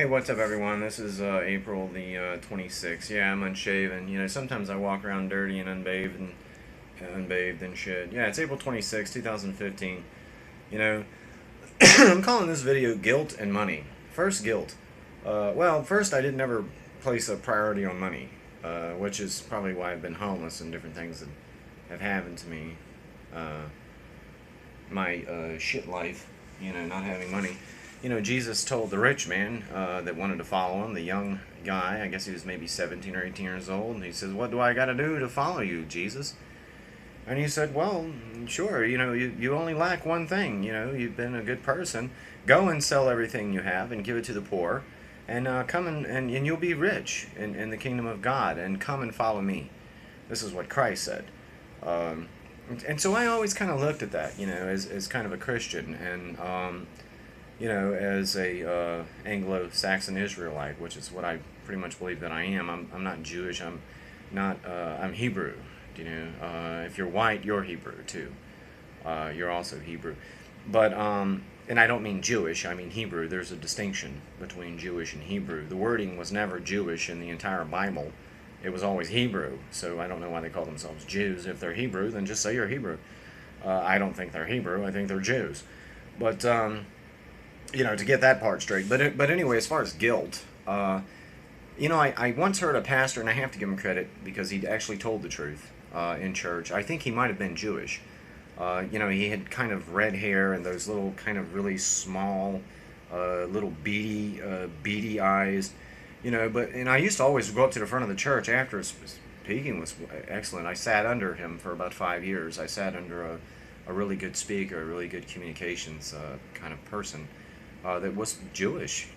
Hey, what's up, everyone? This is April the 26th. Yeah, I'm unshaven. Sometimes I walk around dirty and unbathed and shit. Yeah, it's April 26th, 2015. You know, I'm calling this video Guilt and Money. First, guilt. First, I didn't ever place a priority on money, which is probably why I've been homeless and different things that have happened to me. Uh, my shit life, not having money. Jesus told the rich man that wanted to follow him, the young guy, I guess he was maybe 17 or 18 years old, and he says, "What do I got to do to follow you, Jesus?" And he said, "Well, sure, you only lack one thing. You've been a good person. Go and sell everything you have and give it to the poor, and come and you'll be rich in the kingdom of God, and come and follow me." This is what Christ said. Um, and so I always kind of looked at that, as kind of a Christian, and as a Anglo-Saxon Israelite, which is what I pretty much believe that I am. I'm not Jewish. I'm not. I'm Hebrew. If you're white, you're Hebrew too. You're also Hebrew, but and I don't mean Jewish. I mean Hebrew. There's a distinction between Jewish and Hebrew. The wording was never Jewish in the entire Bible. It was always Hebrew. So I don't know why they call themselves Jews. If they're Hebrew, then just say you're Hebrew. I don't think they're Hebrew. I think they're Jews. But to get that part straight. But anyway, as far as guilt, I once heard a pastor, and I have to give him credit because he actually told the truth in church. I think he might have been Jewish. He had kind of red hair and those little kind of really small, little beady eyes. And I used to always go up to the front of the church after his speaking was excellent. I sat under him for about 5 years. I sat under a really good speaker, a really good communications kind of person that was Jewish.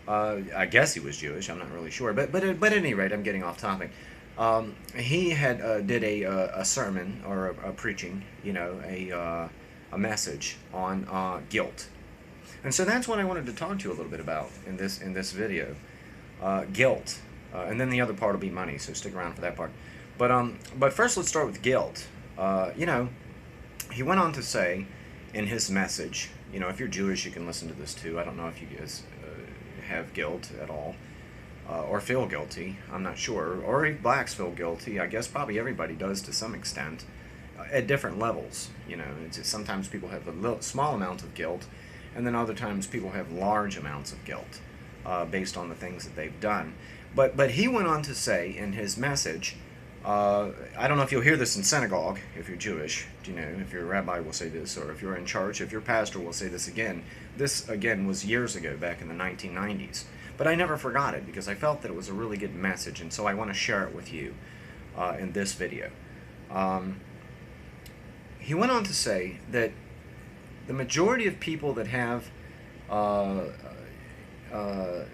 I guess he was Jewish. I'm not really sure, but at any rate, I'm getting off topic. He had did a sermon or a preaching, a message on guilt, and so that's what I wanted to talk to you a little bit about in this video, guilt, and then the other part will be money. So stick around for that part. But first, let's start with guilt. He went on to say in his message, if you're Jewish, you can listen to this too. I don't know if you guys have guilt at all or feel guilty. I'm not sure. Or if blacks feel guilty. I guess probably everybody does to some extent at different levels. Sometimes people have a small amount of guilt, and then other times people have large amounts of guilt based on the things that they've done. But he went on to say in his message, I don't know if you'll hear this in synagogue, if you're Jewish, if your rabbi will say this, or if you're in church, if your pastor will say this again. This, again, was years ago, back in the 1990s. But I never forgot it, because I felt that it was a really good message, and so I want to share it with you in this video. He went on to say that the majority of people that have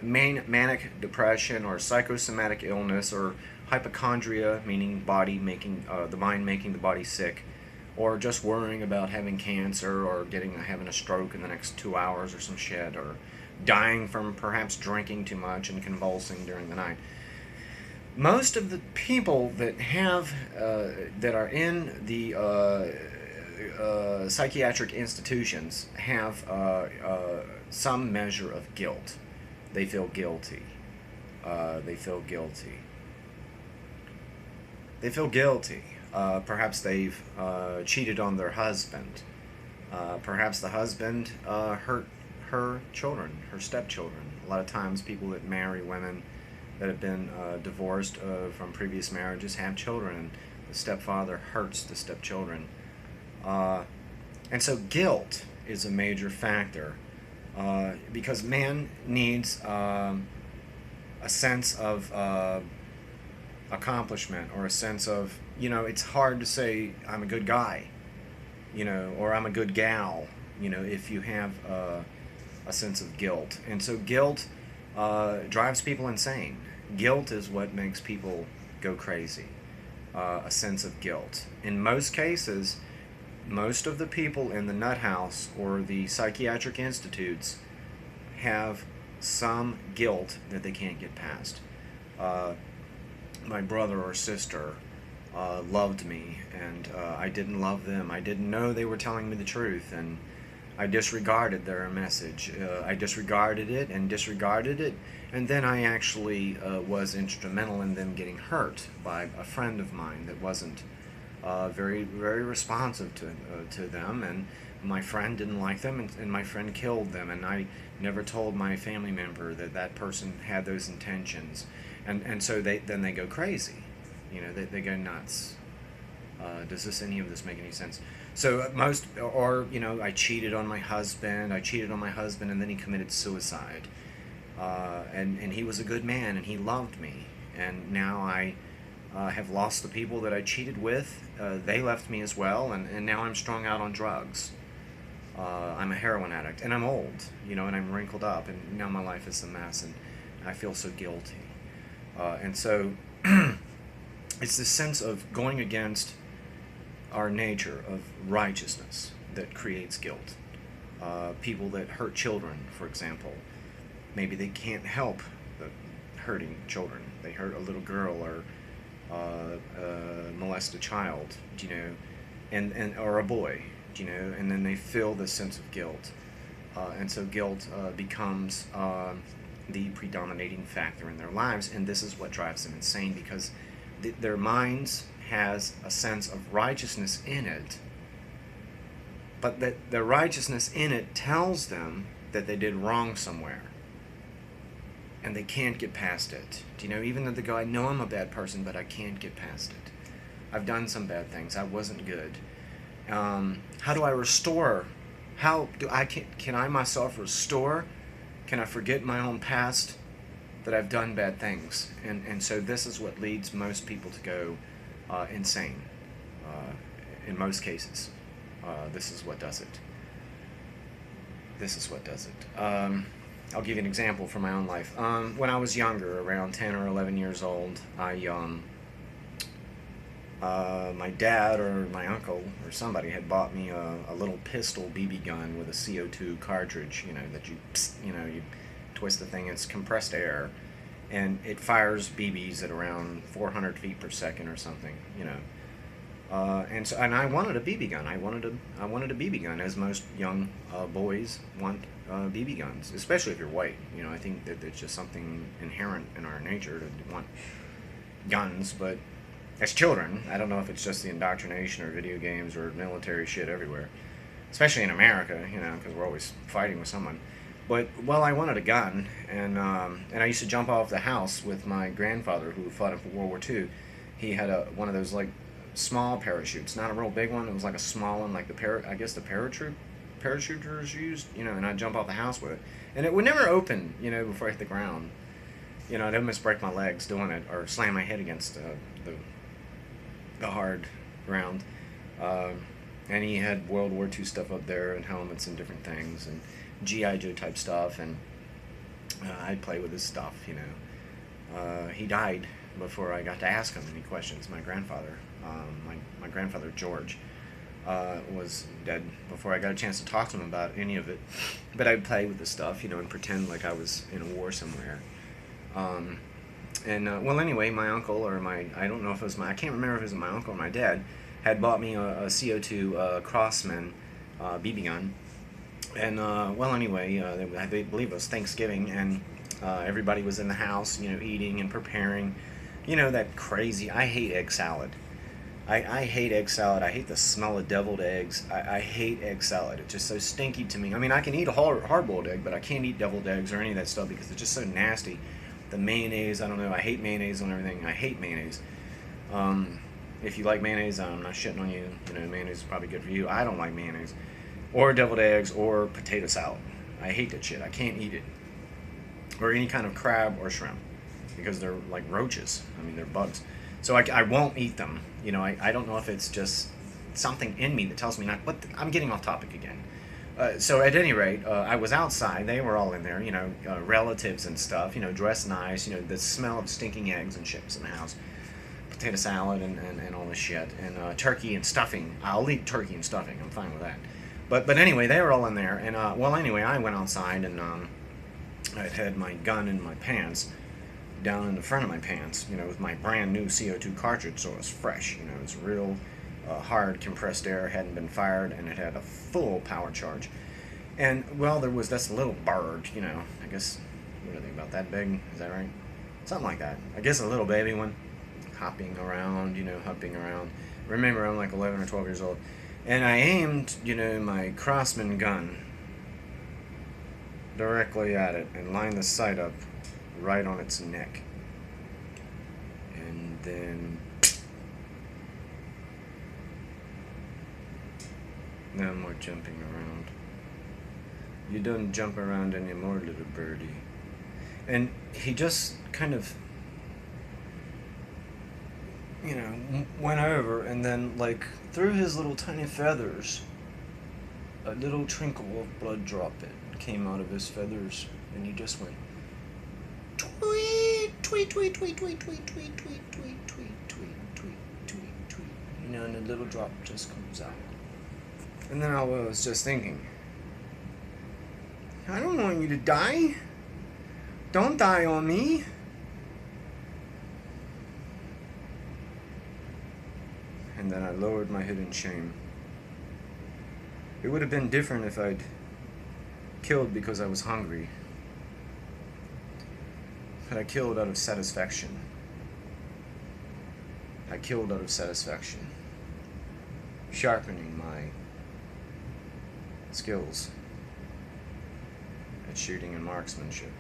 manic depression or psychosomatic illness or hypochondria, meaning the mind making the body sick, or just worrying about having cancer or having a stroke in the next 2 hours or some shit, or dying from perhaps drinking too much and convulsing during the night. Most of the people that are in the psychiatric institutions have some measure of guilt. They feel guilty. They feel guilty. They feel guilty. Perhaps they've cheated on their husband. Perhaps the husband hurt her children, her stepchildren. A lot of times people that marry women that have been divorced from previous marriages have children, and the stepfather hurts the stepchildren. And so guilt is a major factor because man needs a sense of accomplishment, or a sense of, it's hard to say I'm a good guy, or I'm a good gal, if you have a sense of guilt. And so guilt drives people insane. Guilt is what makes people go crazy. A sense of guilt. In most cases, most of the people in the nut house or the psychiatric institutes have some guilt that they can't get past. My brother or sister loved me, and I didn't love them. I didn't know they were telling me the truth, and I disregarded their message. I disregarded it and disregarded it, and then I actually was instrumental in them getting hurt by a friend of mine that wasn't very, very responsive to them, and my friend didn't like them, and my friend killed them, and I never told my family member that that person had those intentions, and so they go crazy, they go nuts. Does any of this make any sense? So I cheated on my husband. And then he committed suicide. And he was a good man, and he loved me. And now I have lost the people that I cheated with. They left me as well, and now I'm strung out on drugs. I'm a heroin addict, and I'm old, and I'm wrinkled up, and now my life is a mess, and I feel so guilty. And so it's this sense of going against our nature of righteousness that creates guilt. People that hurt children, for example, maybe they can't help hurting children. They hurt a little girl or molest a child, or a boy, and then they feel this sense of guilt. And so guilt becomes the predominating factor in their lives, and this is what drives them insane, because their minds has a sense of righteousness in it, but that the righteousness in it tells them that they did wrong somewhere, and they can't get past it. Even though they go, I know I'm a bad person, but I can't get past it. I've done some bad things. I wasn't good. How do I restore? Can I myself restore? Can I forget my own past, that I've done bad things? And so this is what leads most people to go insane. In most cases, this is what does it. I'll give you an example from my own life. When I was younger, around 10 or 11 years old, my dad or my uncle or somebody had bought me a little pistol BB gun with a CO2 cartridge, that you twist the thing, it's compressed air, and it fires BBs at around 400 feet per second or something, and I wanted a BB gun. I wanted a BB gun, as most young boys want BB guns, especially if you're white. I think that it's just something inherent in our nature to want guns. But as children, I don't know if it's just the indoctrination or video games or military shit everywhere, especially in America, because we're always fighting with someone. But, I wanted a gun, and I used to jump off the house with my grandfather, who fought in World War II. He had one of those, small parachutes, not a real big one. It was like a small one, like the parachuters used, and I'd jump off the house with it. And it would never open, before I hit the ground. I'd almost break my legs doing it, or slam my head against the hard ground. And he had World War II stuff up there, and helmets and different things, and G.I. Joe type stuff, and I'd play with his stuff, He died before I got to ask him any questions. My grandfather, my grandfather George, was dead before I got a chance to talk to him about any of it. But I'd play with the stuff, and pretend like I was in a war somewhere. Anyway, my uncle, or I don't know if it was I can't remember if it was my uncle or my dad, had bought me a CO2 Crossman BB gun. And, I believe it was Thanksgiving, and everybody was in the house, eating and preparing. That crazy, I hate egg salad. I hate egg salad. I hate the smell of deviled eggs. I hate egg salad. It's just so stinky to me. I mean, I can eat a hard-boiled egg, but I can't eat deviled eggs or any of that stuff because it's just so nasty. The mayonnaise, I don't know. I hate mayonnaise on everything. I hate mayonnaise. If you like mayonnaise, I'm not shitting on you. Mayonnaise is probably good for you. I don't like mayonnaise. Or deviled eggs or potato salad. I hate that shit. I can't eat it. Or any kind of crab or shrimp because they're like roaches. I mean, they're bugs. So I won't eat them. I don't know if it's just something in me that tells me not. But I'm getting off topic again. So at any rate, I was outside. They were all in there, relatives and stuff, dressed nice, the smell of stinking eggs and chips in the house, potato salad and all this shit, and turkey and stuffing. I'll eat turkey and stuffing. I'm fine with that. But anyway, they were all in there, and I went outside, and I had my gun in my pants, down in the front of my pants, with my brand new CO2 cartridge, so it was fresh, it was real hard compressed air, hadn't been fired, and it had a full power charge. And, well, there was this little bird, I guess, what are they, about that big? Is that right? Something like that. I guess a little baby one, hopping around, hopping around. Remember, I'm like 11 or 12 years old. And I aimed, my Crossman gun directly at it and lined the sight up right on its neck. And then no more jumping around. You don't jump around anymore, little birdie. And he just kind of, went over, and then, like, through his little tiny feathers, a little trickle of blood dropped came out of his feathers, and he just went tweet, tweet, tweet, tweet, tweet, tweet, tweet, tweet, tweet, tweet, tweet, tweet, tweet, tweet, and a little drop just comes out. And then I was just thinking, I don't want you to die. Don't die on me. And then I lowered my head in shame. It would have been different if I'd killed because I was hungry. But I killed out of satisfaction. I killed out of satisfaction. Sharpening my skills at shooting and marksmanship.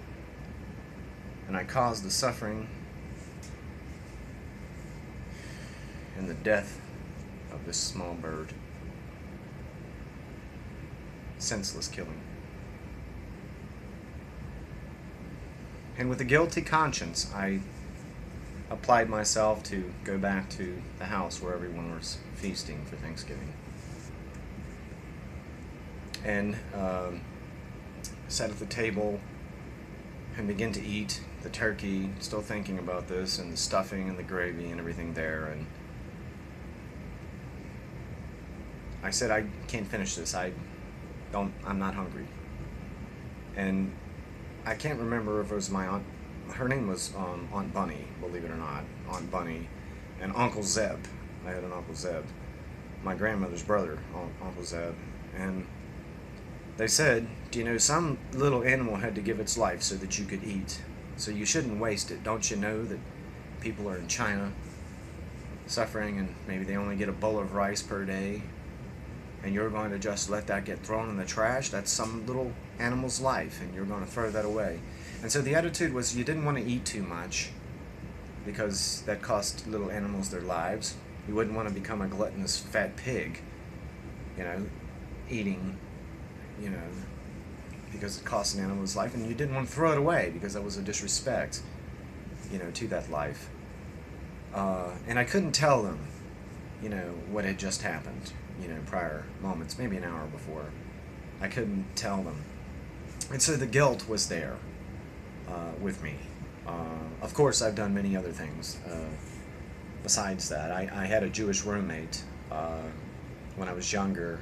And I caused the suffering and the death of this small bird. Senseless killing. And with a guilty conscience, I applied myself to go back to the house where everyone was feasting for Thanksgiving. And sat at the table and began to eat the turkey, still thinking about this, and the stuffing and the gravy and everything there. And I said, I can't finish this. I'm not hungry. And I can't remember if it was my aunt. Her name was Aunt Bunny, believe it or not. Aunt Bunny. And Uncle Zeb. I had an Uncle Zeb. My grandmother's brother, Uncle Zeb. And they said, some little animal had to give its life so that you could eat. So you shouldn't waste it. Don't you know that people are in China suffering and maybe they only get a bowl of rice per day? And you're going to just let that get thrown in the trash? That's some little animal's life, and you're going to throw that away. And so the attitude was you didn't want to eat too much because that cost little animals their lives. You wouldn't want to become a gluttonous fat pig, eating, because it costs an animal's life, and you didn't want to throw it away because that was a disrespect, to that life. And I couldn't tell them, what had just happened. Prior moments, maybe an hour before. I couldn't tell them. And so the guilt was there with me. Of course, I've done many other things besides that. I had a Jewish roommate when I was younger.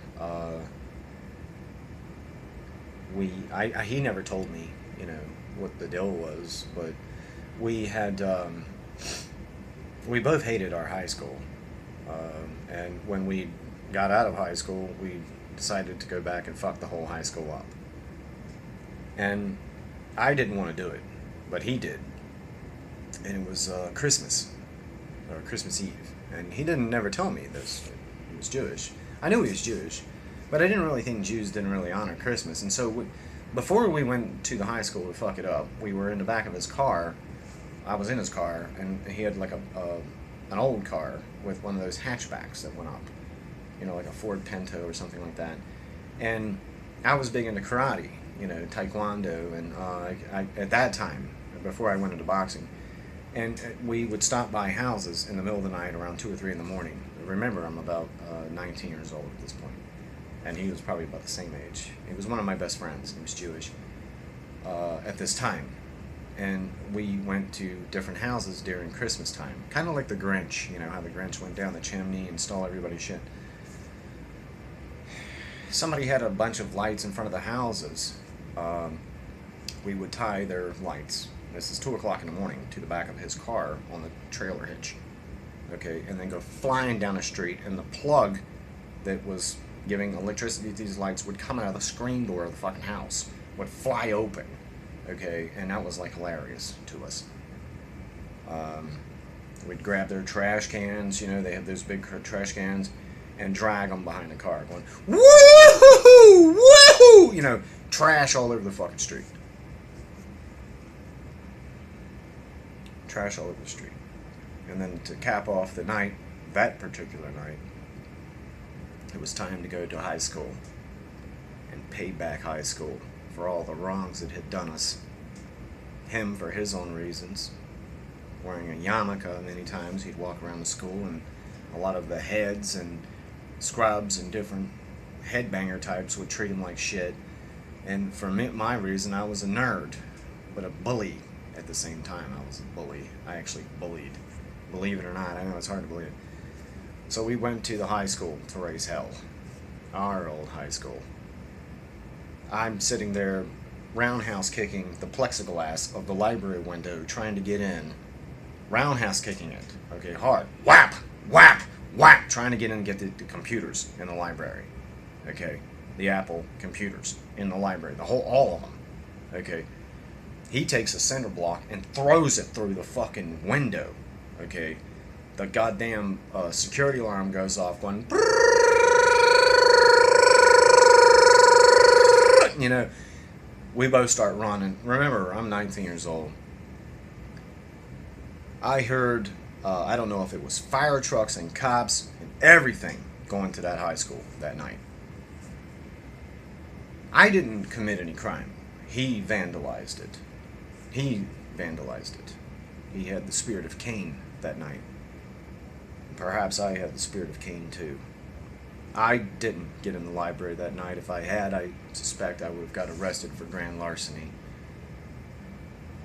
He never told me, what the deal was, but we had, we both hated our high school. And when we got out of high school, we decided to go back and fuck the whole high school up. And I didn't want to do it, but he did. And it was Christmas, or Christmas Eve. And he didn't never tell me this. He was Jewish. I knew he was Jewish, but I didn't really think Jews didn't really honor Christmas. And so before we went to the high school to fuck it up, we were in the back of his car. I was in his car, and he had like an old car with one of those hatchbacks that went up. Like a Ford Pinto or something like that. And I was big into karate, taekwondo, and I at that time, before I went into boxing, and we would stop by houses in the middle of the night around 2 or 3 in the morning. Remember, I'm about 19 years old at this point, and he was probably about the same age. He was one of my best friends. He was Jewish at this time. And we went to different houses during Christmas time. Kind of like the Grinch, how the Grinch went down the chimney and stole everybody's shit. Somebody had a bunch of lights in front of the houses. We would tie their lights, this is 2 o'clock in the morning, to the back of his car on the trailer hitch. Okay, and then go flying down the street, and the plug that was giving electricity to these lights would come out of the screen door of the fucking house, would fly open, okay, and that was like hilarious to us. We'd grab their trash cans, you know, they have those big trash cans, and drag them behind the car, going, woohoo, woohoo, you know, trash all over the fucking street. Trash all over the street. And then to cap off the night, that particular night, it was time to go to high school and pay back high school for all the wrongs it had done us. Him for his own reasons, wearing a yarmulke many times. He'd walk around the school, and a lot of the heads and scrubs and different headbanger types would treat him like shit. And for me, my reason, I was a nerd, but a bully at the same time. I was a bully. I actually bullied. Believe it or not, I know it's hard to believe. So we went to the high school to raise hell. Our old high school. I'm sitting there roundhouse kicking the plexiglass of the library window, trying to get in. Roundhouse kicking it. Okay, hard. Whap! Whap! Whap! Trying to get in and get the computers in the library. Okay? The Apple computers in the library. All of them. Okay? He takes a cinder block and throws it through the fucking window. Okay? The goddamn security alarm goes off going, you know, we both start running. Remember, I'm 19 years old. I heard, I don't know if it was fire trucks and cops and everything going to that high school that night. I didn't commit any crime. He vandalized it. He vandalized it. He had the spirit of Cain that night. Perhaps I had the spirit of Cain too. I didn't get in the library that night. If I had, I suspect I would have got arrested for grand larceny.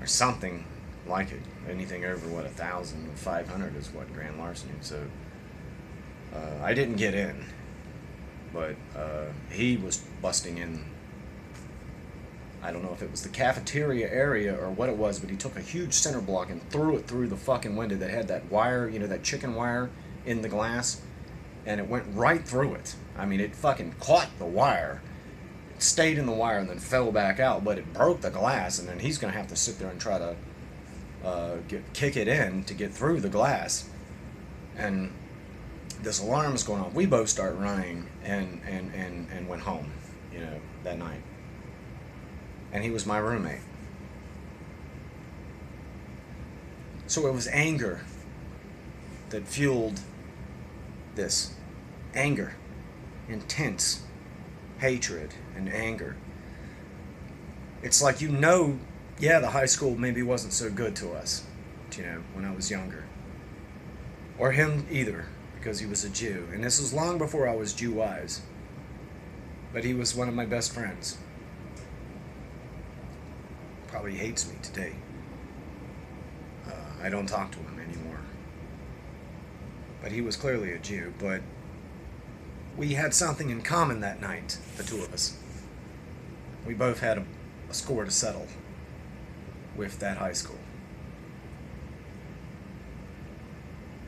Or something like it. Anything over, 1,000 or 500 is what grand larceny. So, I didn't get in. But, he was busting in. I don't know if it was the cafeteria area or what it was, but he took a huge cinder block and threw it through the fucking window that had that wire, you know, that chicken wire in the glass, and it went right through it. I mean, it fucking caught the wire, it stayed in the wire and then fell back out, but it broke the glass, and then he's going to have to sit there and try to kick it in to get through the glass. And this alarm is going off. We both start running and went home, you know, that night. And he was my roommate. So it was anger that fueled this. Anger. Intense hatred and anger. It's like, you know, yeah, the high school maybe wasn't so good to us, you know, when I was younger. Or him either, because he was a Jew. And this was long before I was Jew-wise. But he was one of my best friends. Probably hates me today. I don't talk to him anymore. But he was clearly a Jew, but we had something in common that night, the two of us. We both had a score to settle with that high school.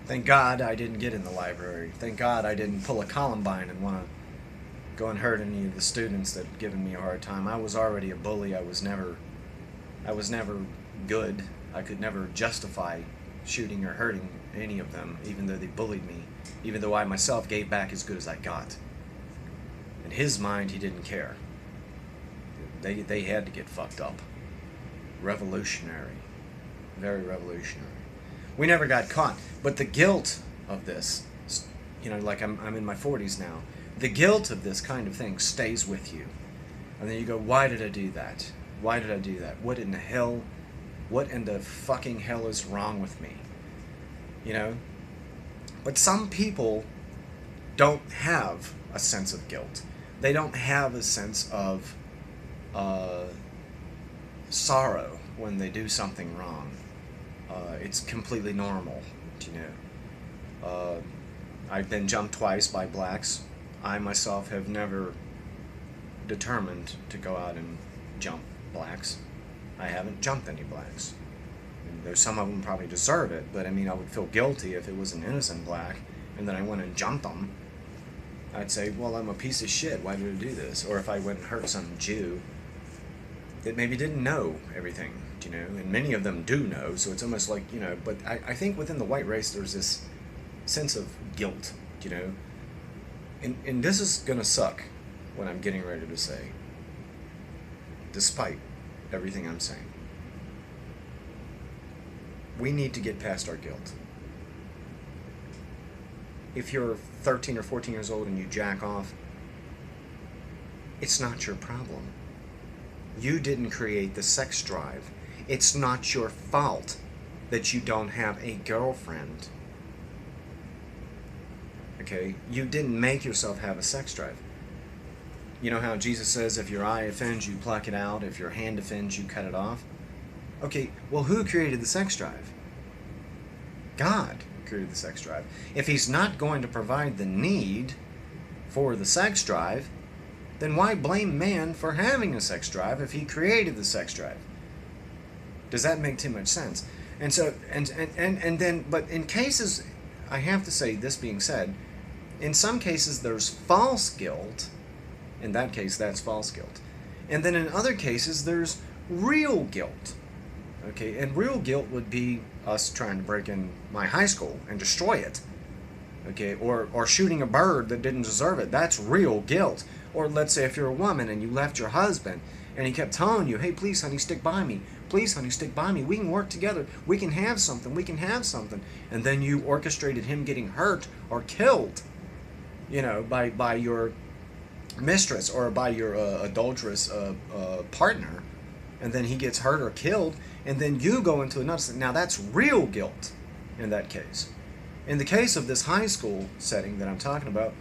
Thank God I didn't get in the library. Thank God I didn't pull a Columbine and want to go and hurt any of the students that had given me a hard time. I was already a bully. I was never good. I could never justify shooting or hurting any of them, even though they bullied me, even though I myself gave back as good as I got. In his mind, he didn't care. They had to get fucked up. Revolutionary. Very revolutionary. We never got caught, but the guilt of this, you know, like I'm in my 40s now, the guilt of this kind of thing stays with you. And then you go, why did I do that? Why did I do that? What in the fucking hell is wrong with me? You know? But some people don't have a sense of guilt. They don't have a sense of sorrow when they do something wrong. It's completely normal, you know. I've been jumped twice by blacks. I myself have never determined to go out and jump blacks. I haven't jumped any blacks. And there's some of them probably deserve it, but I mean, I would feel guilty if it was an innocent black and then I went and jumped them. I'd say, well, I'm a piece of shit. Why did I do this? Or if I went and hurt some Jew that maybe didn't know everything, and many of them do know, so it's almost like, but I think within the white race there's this sense of guilt, and this is gonna suck, what I'm getting ready to say, despite everything I'm saying. We need to get past our guilt. If you're 13 or 14 years old and you jack off, it's not your problem. You didn't create the sex drive. It's not your fault that you don't have a girlfriend. Okay? You didn't make yourself have a sex drive. You know how Jesus says, if your eye offends you, pluck it out. If your hand offends you, cut it off. Okay, well, who created the sex drive? God created the sex drive. If he's not going to provide the need for the sex drive, then why blame man for having a sex drive if he created the sex drive? Does that make too much sense? And so, and then, but in cases, I have to say, this being said, in some cases there's false guilt. In that case, that's false guilt. And then in other cases, there's real guilt. Okay, and real guilt would be us trying to break in my high school and destroy it. Okay, or shooting a bird that didn't deserve it. That's real guilt. Or let's say if you're a woman and you left your husband and he kept telling you, hey, please, honey, stick by me. Please, honey, stick by me. We can work together. We can have something. We can have something. And then you orchestrated him getting hurt or killed, by your mistress or by your adulterous partner. And then he gets hurt or killed. And then you go into another. Now that's real guilt in that case. In the case of this high school setting that I'm talking about,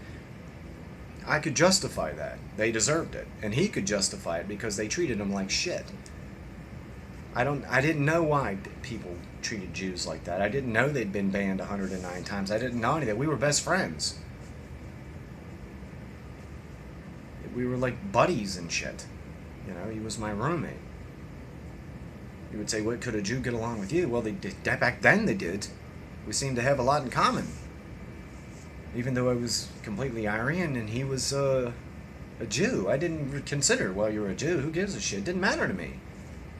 I could justify that. They deserved it. And he could justify it because they treated him like shit. I didn't know why people treated Jews like that. I didn't know they'd been banned 109 times. I didn't know any of that. We were best friends. We were like buddies and shit. He was my roommate. You would say, what, could a Jew get along with you? Well, they did. Back then they did. We seemed to have a lot in common. Even though I was completely Aryan and he was a Jew. I didn't consider, well, you're a Jew, who gives a shit? It didn't matter to me.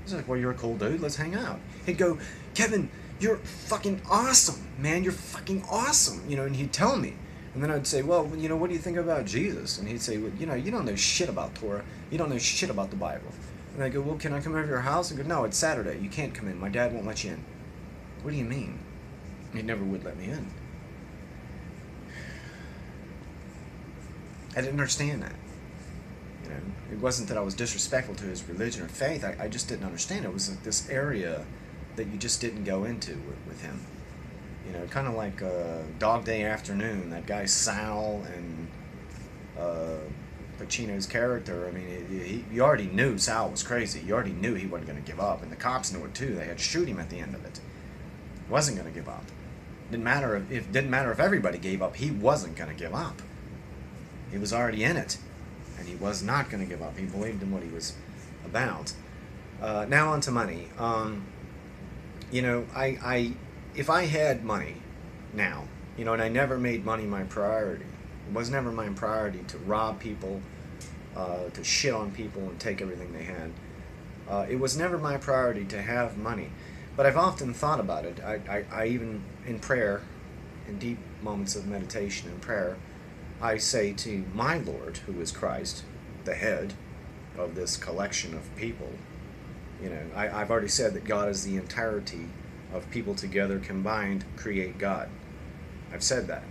He's like, well, you're a cool dude, let's hang out. He'd go, Kevin, you're fucking awesome, man, you're fucking awesome. And he'd tell me. And then I'd say, well, what do you think about Jesus? And he'd say, well, you don't know shit about Torah. You don't know shit about the Bible. And I go, well, can I come over to your house? And go, no, it's Saturday. You can't come in. My dad won't let you in. What do you mean? He never would let me in. I didn't understand that. It wasn't that I was disrespectful to his religion or faith. I just didn't understand. It was like this area that you just didn't go into with him. Kind of like Dog Day Afternoon, that guy Sal and Pacino's character. I mean, you already knew Sal was crazy. You already knew he wasn't going to give up, and the cops knew it too. They had to shoot him at the end of it. He wasn't going to give up. Didn't matter if everybody gave up. He wasn't going to give up. He was already in it, and he was not going to give up. He believed in what he was about. Now on to money. If I had money now, and I never made money my priority. It was never my priority to rob people, to shit on people and take everything they had. It was never my priority to have money. But I've often thought about it. I even, in prayer, in deep moments of meditation and prayer, I say to my Lord, who is Christ, the head of this collection of people, I've already said that God is the entirety of people together combined create God. I've said that.